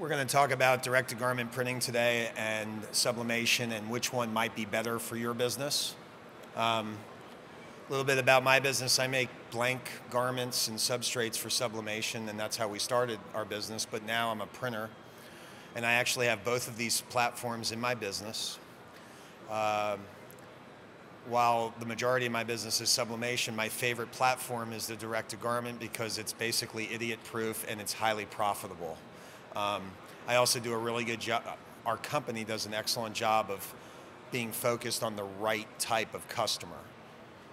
We're going to talk about direct-to-garment printing today and sublimation and which one might be better for your business. A little bit about my business. I make blank garments and substrates for sublimation, and that's how we started our business, but now I'm a printer, and I actually have both of these platforms in my business. While the majority of my business is sublimation, my favorite platform is the direct-to-garment because it's basically idiot-proof and it's highly profitable. I also do a really good job. Our company does an excellent job of being focused on the right type of customer.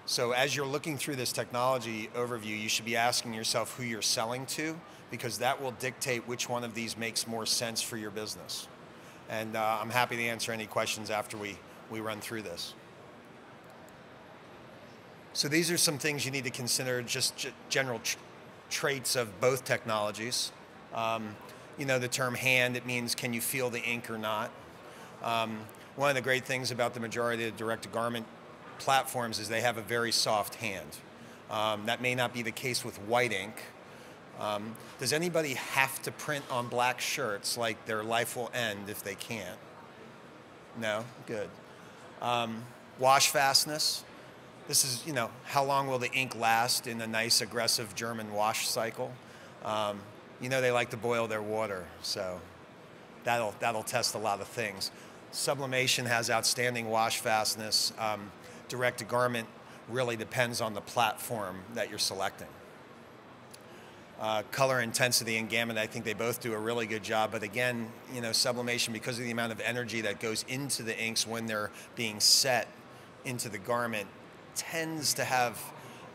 So as you're looking through this technology overview, you should be asking yourself who you're selling to, because that will dictate which one of these makes more sense for your business. And I'm happy to answer any questions after we run through this. So these are some things you need to consider, just general traits of both technologies. You know the term hand, it means can you feel the ink or not. One of the great things about the majority of the direct-to-garment platforms is they have a very soft hand. That may not be the case with white ink. Does anybody have to print on black shirts like their life will end if they can't? No? Good. Wash fastness. This is, you know, how long will the ink last in a nice aggressive German wash cycle? You know they like to boil their water, so that'll test a lot of things. Sublimation has outstanding wash fastness. Direct-to-garment really depends on the platform that you're selecting. Color intensity and gamut, I think they both do a really good job, but again, you know, sublimation, because of the amount of energy that goes into the inks when they're being set into the garment, tends to have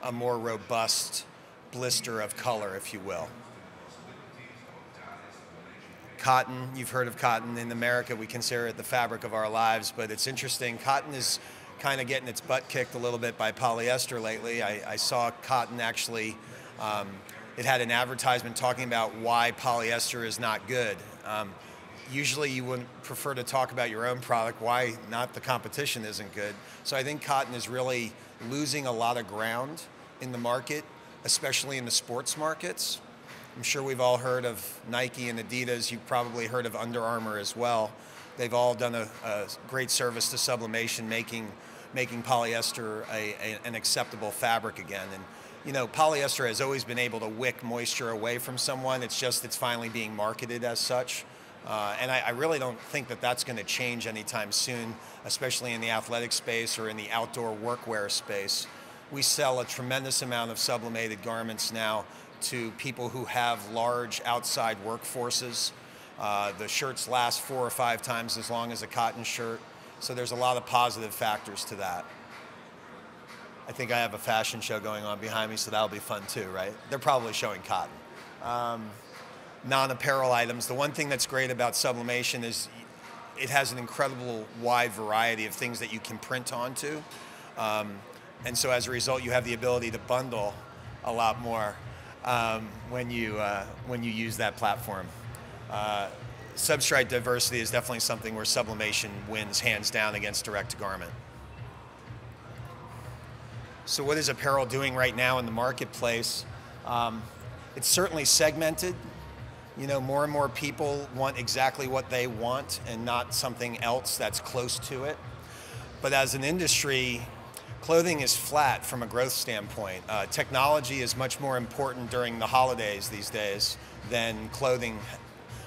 a more robust blister of color, if you will. Cotton, you've heard of cotton. In America, we consider it the fabric of our lives, but it's interesting. Cotton is kind of getting its butt kicked a little bit by polyester lately. I saw cotton actually, it had an advertisement talking about why polyester is not good. Usually you wouldn't prefer to talk about your own product, why not the competition isn't good. So I think cotton is really losing a lot of ground in the market, especially in the sports markets. I'm sure we've all heard of Nike and Adidas. You've probably heard of Under Armour as well. They've all done a great service to sublimation, making polyester an acceptable fabric again. And you know, polyester has always been able to wick moisture away from someone. It's just it's finally being marketed as such. And I really don't think that that's going to change anytime soon, especially in the athletic space or in the outdoor workwear space. We sell a tremendous amount of sublimated garments now to people who have large outside workforces. The shirts last 4 or 5 times as long as a cotton shirt. So there's a lot of positive factors to that. I think I have a fashion show going on behind me, so that'll be fun too, right? They're probably showing cotton. Non-apparel items. The one thing that's great about sublimation is it has an incredible wide variety of things that you can print onto. And so as a result, you have the ability to bundle a lot more when you use that platform. Substrate diversity is definitely something where sublimation wins hands down against direct-to-garment. So what is apparel doing right now in the marketplace? It's certainly segmented. You know, more and more people want exactly what they want and not something else that's close to it. But as an industry, clothing is flat from a growth standpoint. Technology is much more important during the holidays these days than clothing.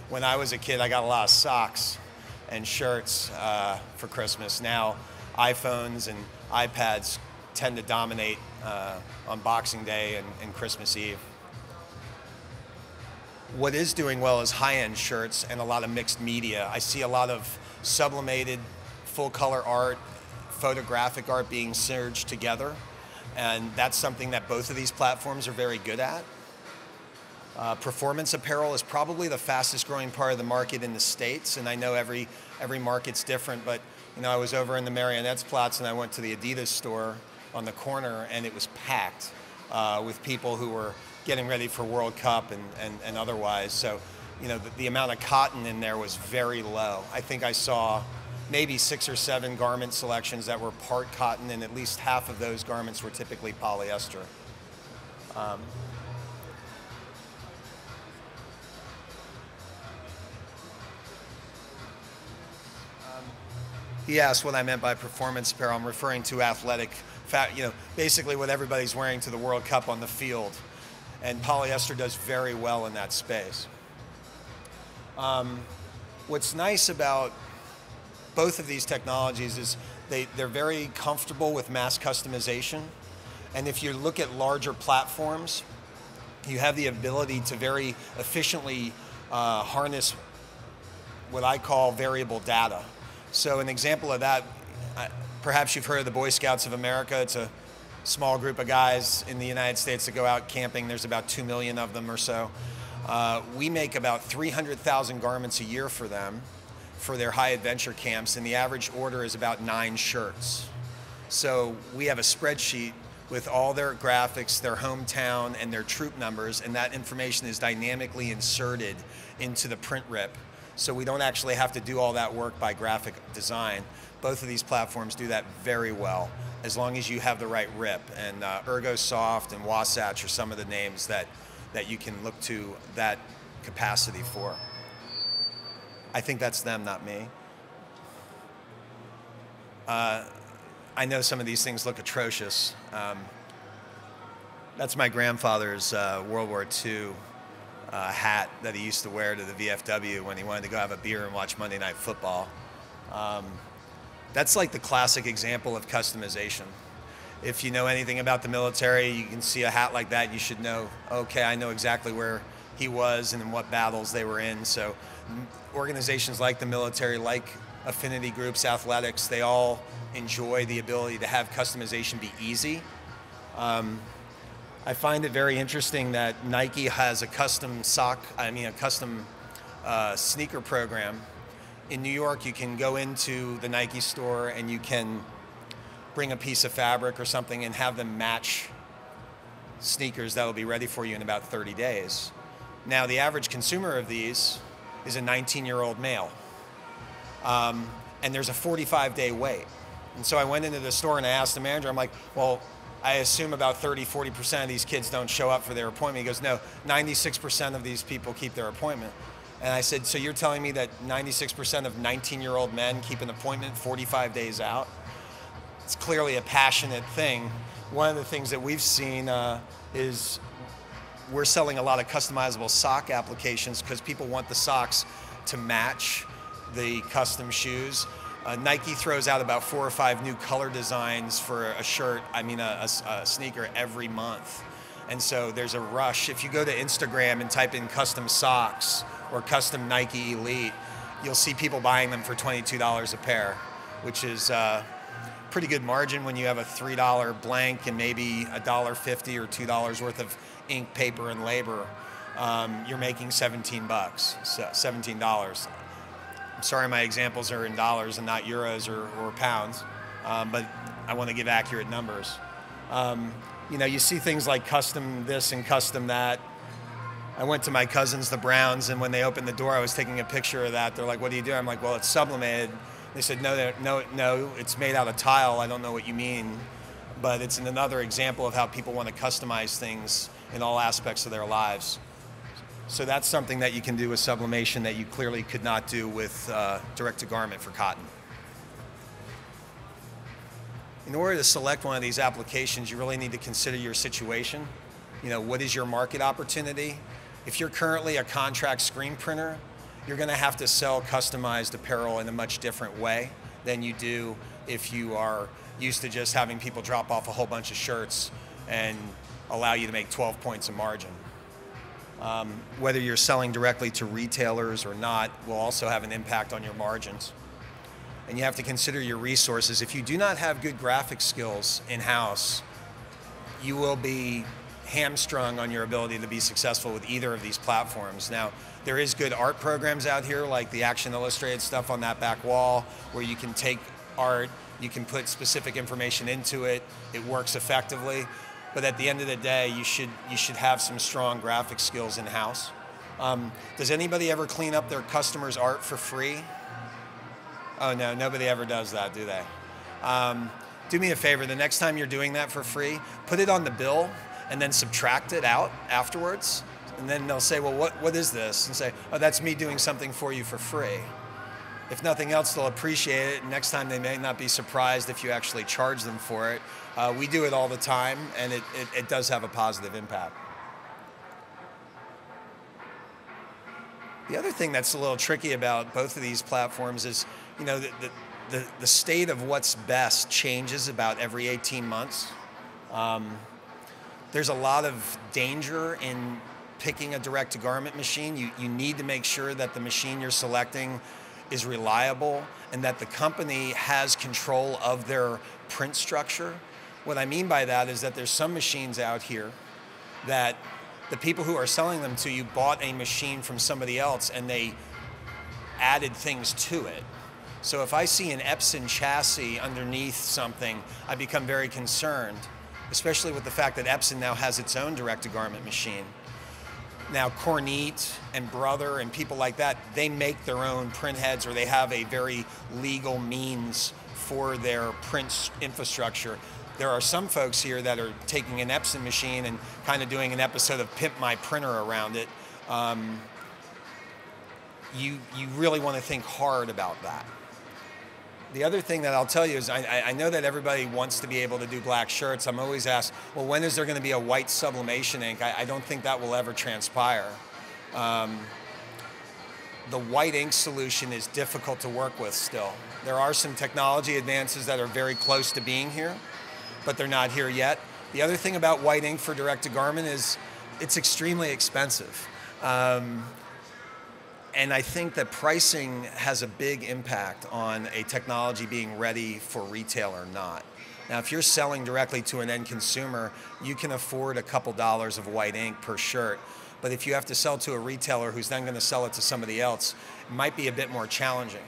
When I was a kid, I got a lot of socks and shirts for Christmas. Now, iPhones and iPads tend to dominate on Boxing Day and Christmas Eve. What is doing well is high-end shirts and a lot of mixed media. I see a lot of sublimated, full-color art, photographic art being surged together, and that's something that both of these platforms are very good at. Performance apparel is probably the fastest growing part of the market in the States, and I know every market's different, but you know, I was over in the Marionetsplatz and I went to the Adidas store on the corner and it was packed with people who were getting ready for World Cup and otherwise. So, you know, the amount of cotton in there was very low. I think I saw maybe 6 or 7 garment selections that were part cotton, and at least half of those garments were typically polyester. He asked what I meant by performance apparel. I'm referring to athletic, basically what everybody's wearing to the World Cup on the field. And polyester does very well in that space. What's nice about both of these technologies is they're very comfortable with mass customization. And if you look at larger platforms, you have the ability to very efficiently harness what I call variable data. So an example of that, perhaps you've heard of the Boy Scouts of America. It's a small group of guys in the United States that go out camping. There's about 2 million of them or so. We make about 300,000 garments a year for them for their high adventure camps, and the average order is about 9 shirts. So we have a spreadsheet with all their graphics, their hometown, and their troop numbers, and that information is dynamically inserted into the print rip. So we don't actually have to do all that work by graphic design. Both of these platforms do that very well, as long as you have the right rip. And ErgoSoft and Wasatch are some of the names that you can look to that capacity for. I think that's them, not me. I know some of these things look atrocious. That's my grandfather's World War II hat that he used to wear to the VFW when he wanted to go have a beer and watch Monday Night Football. That's like the classic example of customization. If you know anything about the military, you can see a hat like that, you should know, okay, I know exactly where he was and in what battles they were in. So organizations like the military, like affinity groups, athletics, they all enjoy the ability to have customization be easy. I find it very interesting that Nike has a custom sneaker program. In New York, you can go into the Nike store and you can bring a piece of fabric or something and have them match sneakers that will be ready for you in about 30 days. Now, the average consumer of these is a 19-year-old male. And there's a 45-day wait. And so I went into the store and I asked the manager, I'm like, well, I assume about 30–40% of these kids don't show up for their appointment. He goes, no, 96% of these people keep their appointment. And I said, so you're telling me that 96% of 19-year-old men keep an appointment 45 days out? It's clearly a passionate thing. One of the things that we've seen is we're selling a lot of customizable sock applications because people want the socks to match the custom shoes. Nike throws out about 4 or 5 new color designs for a shirt, a sneaker every month. And so there's a rush. If you go to Instagram and type in custom socks or custom Nike Elite, you'll see people buying them for $22 a pair, which is pretty good margin when you have a $3 blank and maybe $1.50 or $2 worth of ink, paper, and labor. You're making $17, so $17. I'm sorry my examples are in dollars and not euros or pounds, but I want to give accurate numbers. You see things like custom this and custom that. I went to my cousins, the Browns, and when they opened the door, I was taking a picture of that. They're like, what do you do? I'm like, well, it's sublimated. They said, no, it's made out of tile. I don't know what you mean. But it's another example of how people want to customize things in all aspects of their lives. So that's something that you can do with sublimation that you clearly could not do with DirecttoGarment for cotton. In order to select one of these applications, you really need to consider your situation. What is your market opportunity? If you're currently a contract screen printer, you're going to have to sell customized apparel in a much different way than you do if you are used to just having people drop off a whole bunch of shirts and allow you to make 12 points of margin. Whether you're selling directly to retailers or not will also have an impact on your margins. And you have to consider your resources. If you do not have good graphic skills in-house, you will be hamstrung on your ability to be successful with either of these platforms. Now, there is good art programs out here, like the Action Illustrated stuff on that back wall, where you can take art, you can put specific information into it, it works effectively. But at the end of the day, you should have some strong graphic skills in-house. Does anybody ever clean up their customers' art for free? Oh no, nobody ever does that, do they? Do me a favor, the next time you're doing that for free, put it on the bill and then subtract it out afterwards. And then they'll say, well, what is this? And say, oh, that's me doing something for you for free. if nothing else, they'll appreciate it. And next time they may not be surprised if you actually charge them for it. We do it all the time, and it does have a positive impact. The other thing that's a little tricky about both of these platforms is, you know, the state of what's best changes about every 18 months. There's a lot of danger in picking a direct-to-garment machine. You need to make sure that the machine you're selecting is reliable and that the company has control of their print structure. What I mean by that is that there's some machines out here that the people who are selling them to you bought a machine from somebody else and they added things to it. So if I see an Epson chassis underneath something, I become very concerned, especially with the fact that Epson now has its own direct-to-garment machine. Now Kornit and Brother and people like that, they make their own print heads, or they have a very legal means for their print infrastructure. There are some folks here that are taking an Epson machine and kind of doing an episode of Pimp My Printer around it. You really want to think hard about that. The other thing that I'll tell you is I know that everybody wants to be able to do black shirts. I'm always asked, well, when is there going to be a white sublimation ink? I don't think that will ever transpire. The white ink solution is difficult to work with still. There are some technology advances that are very close to being here, but they're not here yet. The other thing about white ink for direct-to-garment is it's extremely expensive. And I think that pricing has a big impact on a technology being ready for retail or not. Now, if you're selling directly to an end consumer, you can afford a couple dollars of white ink per shirt. But if you have to sell to a retailer who's then going to sell it to somebody else, it might be a bit more challenging.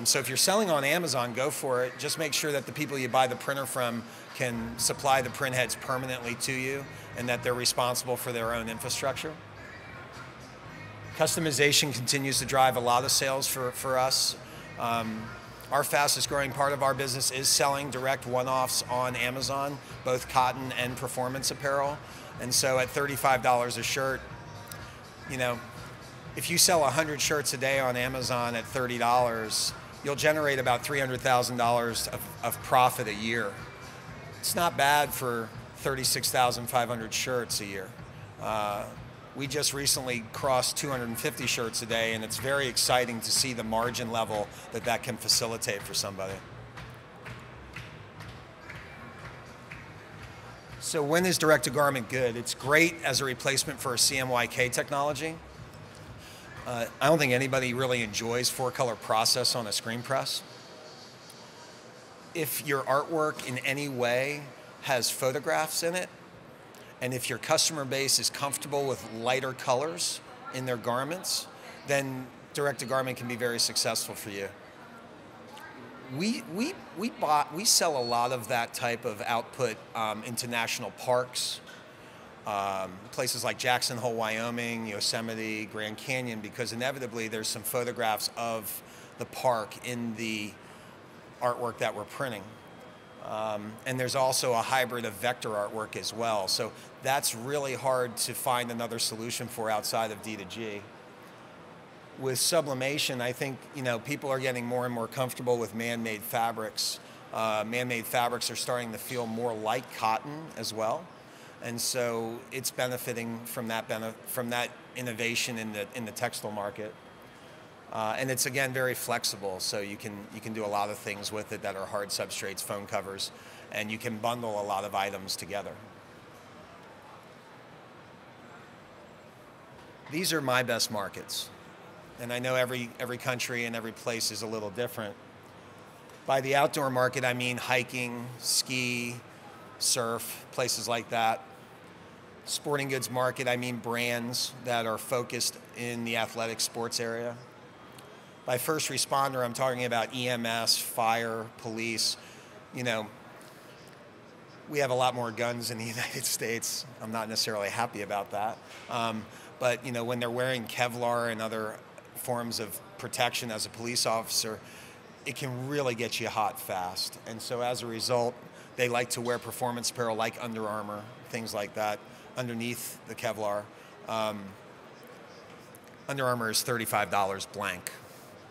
So if you're selling on Amazon, go for it. Just make sure that the people you buy the printer from can supply the print heads permanently to you and that they're responsible for their own infrastructure. Customization continues to drive a lot of sales for us. Our fastest growing part of our business is selling direct one-offs on Amazon, both cotton and performance apparel. And so at $35 a shirt, you know, if you sell 100 shirts a day on Amazon at $30, you'll generate about $300,000 of profit a year. It's not bad for 36,500 shirts a year. We just recently crossed 250 shirts a day, and it's very exciting to see the margin level that can facilitate for somebody. So when is direct-to-garment good? It's great as a replacement for a CMYK technology. I don't think anybody really enjoys four-color process on a screen press. If your artwork in any way has photographs in it, and if your customer base is comfortable with lighter colors in their garments, then direct-to-garment can be very successful for you. We sell a lot of that type of output into national parks, places like Jackson Hole, Wyoming, Yosemite, Grand Canyon, because inevitably there's some photographs of the park in the artwork that we're printing. And there's also a hybrid of vector artwork as well. So that's really hard to find another solution for outside of D2G. With sublimation, I think people are getting more and more comfortable with man-made fabrics. Man-made fabrics are starting to feel more like cotton as well, and so it's benefiting from that innovation in the textile market. And it's again very flexible, so you can do a lot of things with it that are hard substrates, foam covers, and you can bundle a lot of items together. These are my best markets, and I know every country and every place is a little different. By the outdoor market, I mean hiking, ski, surf, places like that. Sporting goods market, I mean brands that are focused in the athletic sports area. By first responder, I'm talking about EMS, fire, police. We have a lot more guns in the United States. I'm not necessarily happy about that. But when they're wearing Kevlar and other forms of protection as a police officer, it can really get you hot fast. And so as a result, they like to wear performance apparel like Under Armour, things like that, underneath the Kevlar. Under Armour is $35 blank.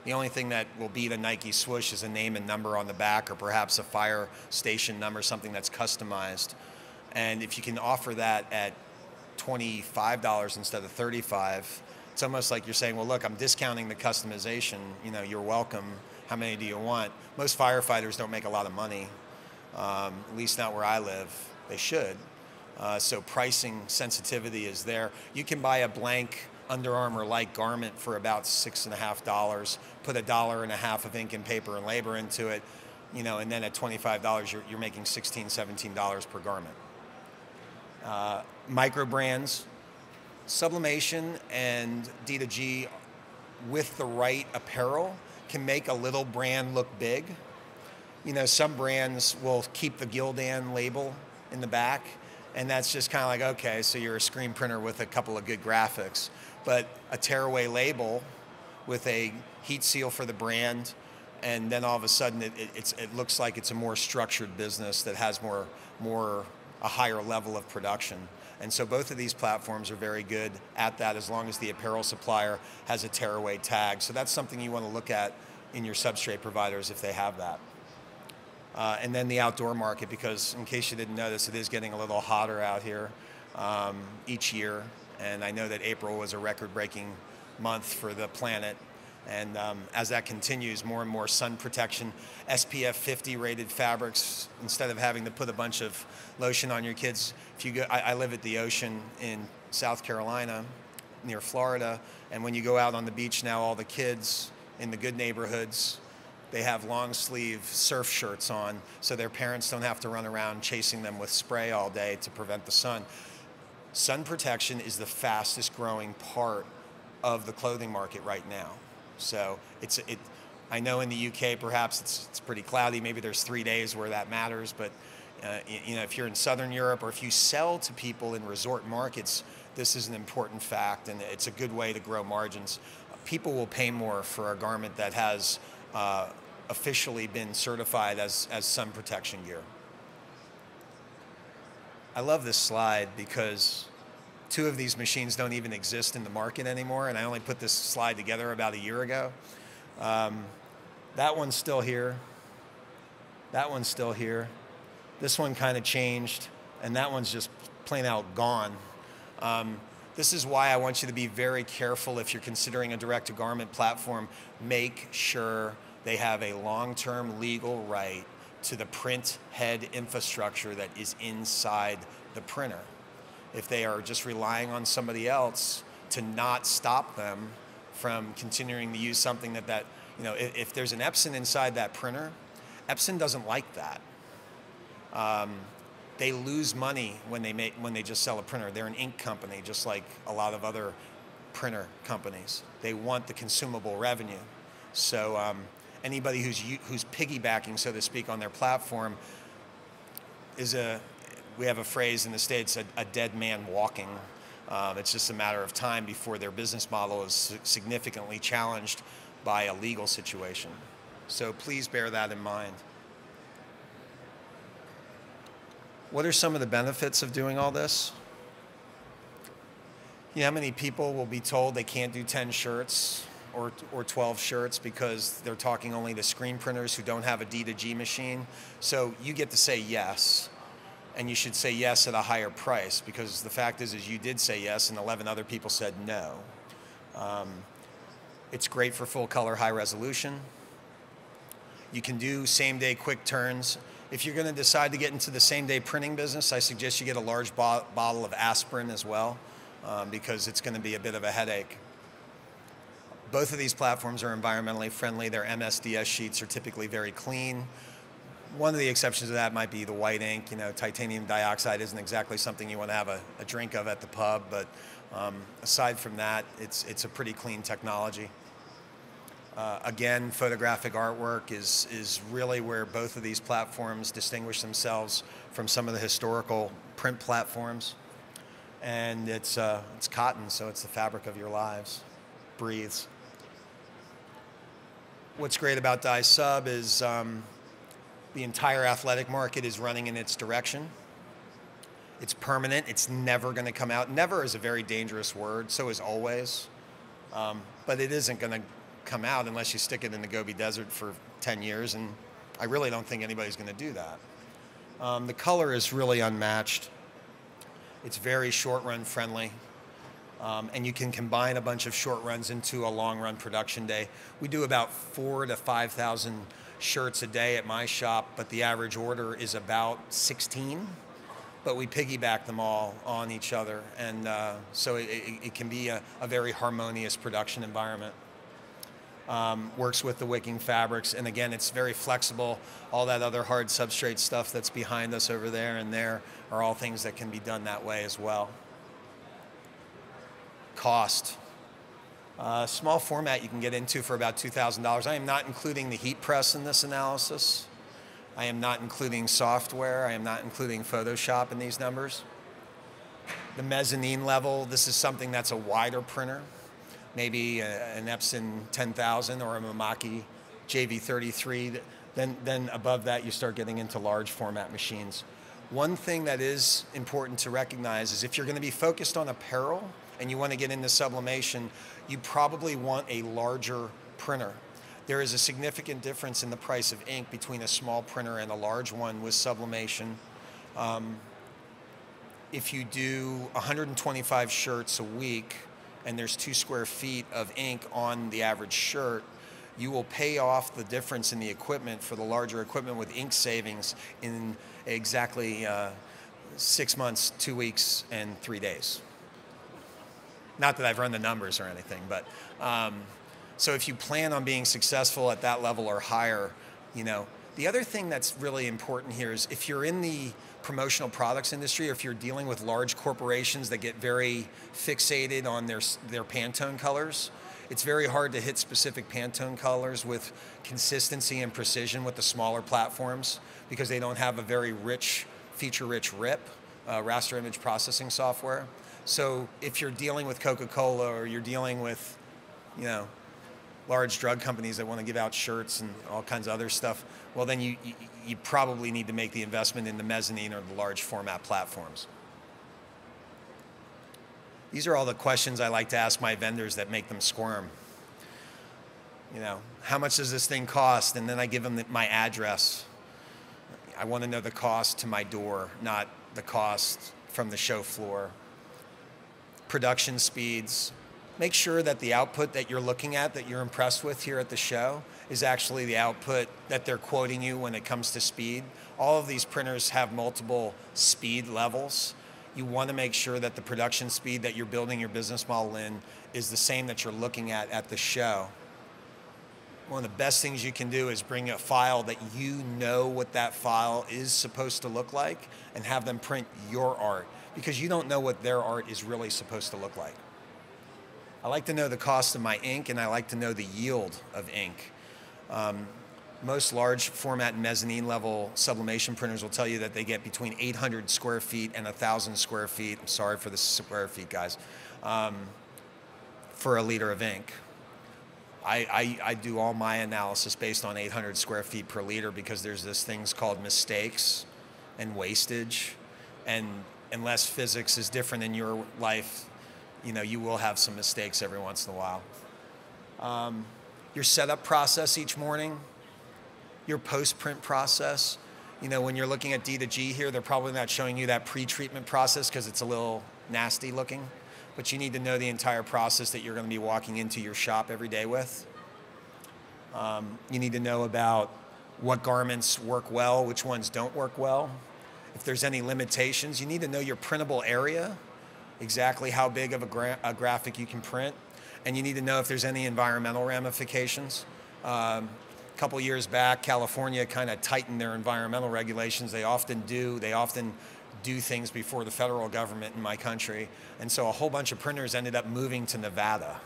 The only thing that will beat a Nike swoosh is a name and number on the back, or perhaps a fire station number, something that's customized. And if you can offer that at $25 instead of $35, it's almost like you're saying, well, look, I'm discounting the customization. You know, you're welcome. How many do you want? Most firefighters don't make a lot of money, at least not where I live. They should. So pricing sensitivity is there. You can buy a blank Under Armour-like garment for about $6.50, put $1.50 of ink and paper and labor into it, you know, and then at $25, you're making $16, $17 per garment. Micro brands, Sublimation and D2G with the right apparel can make a little brand look big. You know, some brands will keep the Gildan label in the back, and that's just kind of like, okay, so you're a screen printer with a couple of good graphics. But a tearaway label with a heat seal for the brand, and then all of a sudden it looks like it's a more structured business that has a higher level of production. And so both of these platforms are very good at that, as long as the apparel supplier has a tearaway tag. So that's something you want to look at in your substrate providers if they have that. And then the outdoor market, because in case you didn't notice, it is getting a little hotter out here each year. And I know that April was a record-breaking month for the planet. And as that continues, more and more sun protection, SPF 50 rated fabrics, instead of having to put a bunch of lotion on your kids. If you go, I live at the ocean in South Carolina, near Florida, and when you go out on the beach now, all the kids in the good neighborhoods, they have long sleeve surf shirts on, so their parents don't have to run around chasing them with spray all day to prevent the sun. Sun protection is the fastest growing part of the clothing market right now. So I know in the UK perhaps it's pretty cloudy. Maybe there's 3 days where that matters, but you know, if you're in Southern Europe or if you sell to people in resort markets, this is an important fact, and it's a good way to grow margins. People will pay more for a garment that has officially been certified as sun protection gear. I love this slide because 2 of these machines don't even exist in the market anymore, and I only put this slide together about a year ago. That one's still here. That one's still here. This one kind of changed, and that one's just plain out gone. This is why I want you to be very careful if you're considering a direct-to-garment platform. Make sure they have a long-term legal right to the print head infrastructure that is inside the printer. If they are just relying on somebody else to not stop them from continuing to use something that you know, if there's an Epson inside that printer, Epson doesn't like that. They lose money when they just sell a printer. They're an ink company, just like a lot of other printer companies. They want the consumable revenue. So anybody who's piggybacking, so to speak, on their platform is we have a phrase in the States, a dead man walking. It's just a matter of time before their business model is significantly challenged by a legal situation. So please bear that in mind. What are some of the benefits of doing all this? You know how many people will be told they can't do 10 shirts or 12 shirts because they're talking only to screen printers who don't have a D2G machine? So you get to say yes, and you should say yes at a higher price, because the fact is you did say yes and 11 other people said no. It's great for full color, high resolution. You can do same day quick turns. If you're going to decide to get into the same day printing business, I suggest you get a large bottle of aspirin as well, because it's going to be a bit of a headache. Both of these platforms are environmentally friendly. Their MSDS sheets are typically very clean. One of the exceptions to that might be the white ink. You know, titanium dioxide isn't exactly something you want to have a drink of at the pub, but aside from that, it's a pretty clean technology. Again, photographic artwork is really where both of these platforms distinguish themselves from some of the historical print platforms. And it's cotton, so it's the fabric of your lives. Breathes. What's great about Dye Sub is the entire athletic market is running in its direction. It's permanent. It's never going to come out. Never is a very dangerous word. So is always. But it isn't going to come out unless you stick it in the Gobi Desert for 10 years, and I really don't think anybody's going to do that. The color is really unmatched. It's very short run friendly. And you can combine a bunch of short runs into a long run production day. We do about 4,000 to 5,000 shirts a day at my shop, but the average order is about 16. But we piggyback them all on each other, and so it can be a very harmonious production environment. Works with the wicking fabrics, and again, it's very flexible. All that other hard substrate stuff that's behind us over there and there are all things that can be done that way as well. Cost. Small format you can get into for about $2,000. I am not including the heat press in this analysis. I am not including software. I am not including Photoshop in these numbers. The mezzanine level, this is something that's a wider printer, maybe an Epson 10,000 or a Mamaki JV33. Then above that, you start getting into large format machines. One thing that is important to recognize is if you're going to be focused on apparel and you want to get into sublimation, you probably want a larger printer. There is a significant difference in the price of ink between a small printer and a large one with sublimation. If you do 125 shirts a week and there's 2 square feet of ink on the average shirt, you will pay off the difference in the equipment for the larger equipment with ink savings in exactly 6 months, 2 weeks, and 3 days. Not that I've run the numbers or anything, but so if you plan on being successful at that level or higher, you know. The other thing that's really important here is if you're in the promotional products industry, or if you're dealing with large corporations that get very fixated on their Pantone colors, it's very hard to hit specific Pantone colors with consistency and precision with the smaller platforms because they don't have a very rich, feature-rich RIP, raster image processing software. So if you're dealing with Coca-Cola or you're dealing with, you know, large drug companies that want to give out shirts and all kinds of other stuff, well, then you probably need to make the investment in the mezzanine or the large format platforms. These are all the questions I like to ask my vendors that make them squirm. You know, how much does this thing cost? And then I give them my address. I want to know the cost to my door, not the cost from the show floor. Production speeds. Make sure that the output that you're looking at, that you're impressed with here at the show, is actually the output that they're quoting you when it comes to speed. All of these printers have multiple speed levels. You want to make sure that the production speed that you're building your business model in is the same that you're looking at the show. One of the best things you can do is bring a file that you know what that file is supposed to look like and have them print your art, because you don't know what their art is really supposed to look like. I like to know the cost of my ink, and I like to know the yield of ink. Most large format mezzanine level sublimation printers will tell you that they get between 800 square feet and 1,000 square feet. I'm sorry for the square feet, guys, for a liter of ink. I do all my analysis based on 800 square feet per liter because there's this things called mistakes and wastage, and unless physics is different in your life, you know, you will have some mistakes every once in a while. Your setup process each morning, your post-print process. You know, when you're looking at D2G here, they're probably not showing you that pre-treatment process because it's a little nasty looking, but you need to know the entire process that you're going to be walking into your shop every day with. You need to know about what garments work well, which ones don't work well. If there's any limitations, you need to know your printable area, exactly how big of a graphic you can print, and you need to know if there's any environmental ramifications. A couple years back, California kind of tightened their environmental regulations. They often do things before the federal government in my country, and so a whole bunch of printers ended up moving to Nevada,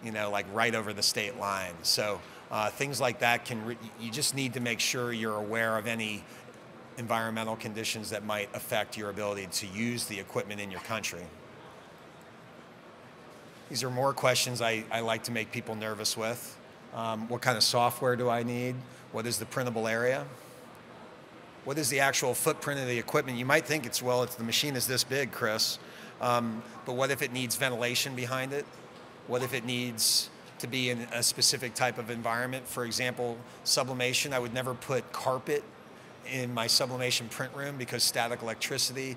you know, like right over the state line. So things like that you just need to make sure you're aware of any environmental conditions that might affect your ability to use the equipment in your country. These are more questions I like to make people nervous with. What kind of software do I need? What is the printable area? What is the actual footprint of the equipment? You might think it's the machine is this big, Chris. But what if it needs ventilation behind it? What if it needs to be in a specific type of environment. For example, sublimation, I would never put carpet in my sublimation print room because static electricity,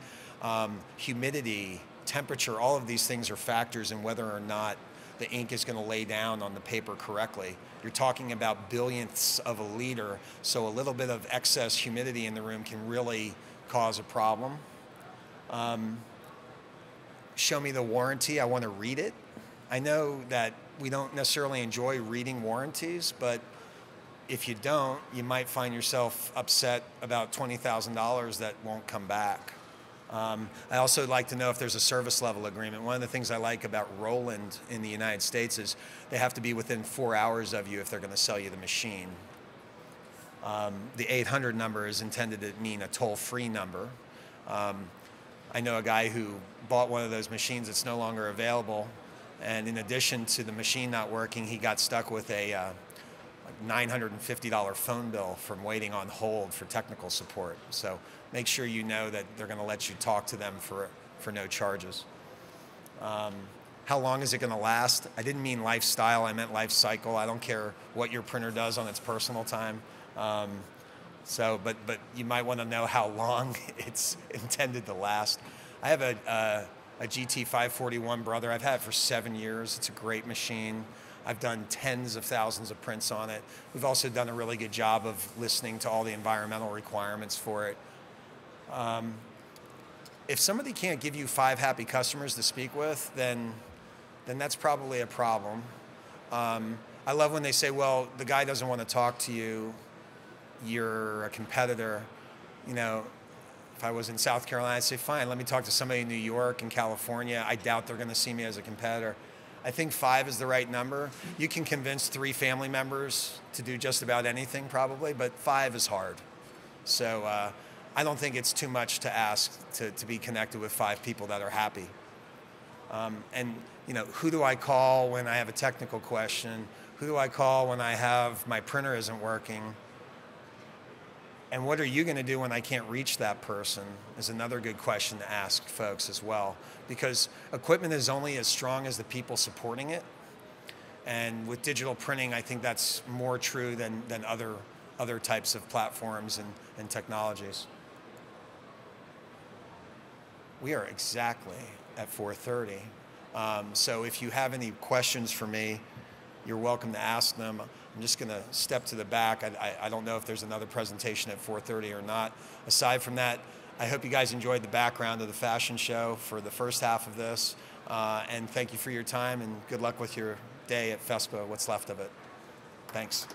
humidity, temperature, all of these things are factors in whether or not the ink is going to lay down on the paper correctly. You're talking about billionths of a liter, so a little bit of excess humidity in the room can really cause a problem. Show me the warranty, I want to read it. I know that we don't necessarily enjoy reading warranties, but if you don't, you might find yourself upset about $20,000 that won't come back. I also like to know if there's a service level agreement. One of the things I like about Roland in the United States is they have to be within 4 hours of you if they're going to sell you the machine. The 800 number is intended to mean a toll-free number. I know a guy who bought one of those machines that's no longer available, and in addition to the machine not working, he got stuck with a $950 phone bill from waiting on hold for technical support. So make sure you know that they're going to let you talk to them for no charges. How long is it going to last? I didn't mean lifestyle, I meant life cycle. I don't care what your printer does on its personal time. But you might want to know how long it's intended to last. I have a GT541 Brother. I've had it for 7 years. It's a great machine. I've done tens of thousands of prints on it. We've also done a really good job of listening to all the environmental requirements for it. If somebody can't give you 5 happy customers to speak with, then that's probably a problem. I love when they say, well, the guy doesn't want to talk to you, you're a competitor. You know, if I was in South Carolina, I'd say, fine, let me talk to somebody in New York and California. I doubt they're going to see me as a competitor. I think 5 is the right number. You can convince 3 family members to do just about anything probably, but 5 is hard. So I don't think it's too much to ask to be connected with 5 people that are happy. And you know, who do I call when I have a technical question? Who do I call when I have my printer isn't working? And what are you going to do when I can't reach that person is another good question to ask folks as well. Because equipment is only as strong as the people supporting it. And with digital printing, I think that's more true than other types of platforms and technologies. We are exactly at 4:30. So if you have any questions for me, you're welcome to ask them. I'm just going to step to the back. I don't know if there's another presentation at 4:30 or not. Aside from that, I hope you guys enjoyed the background of the fashion show for the first half of this. And thank you for your time, and good luck with your day at FESPA, what's left of it. Thanks.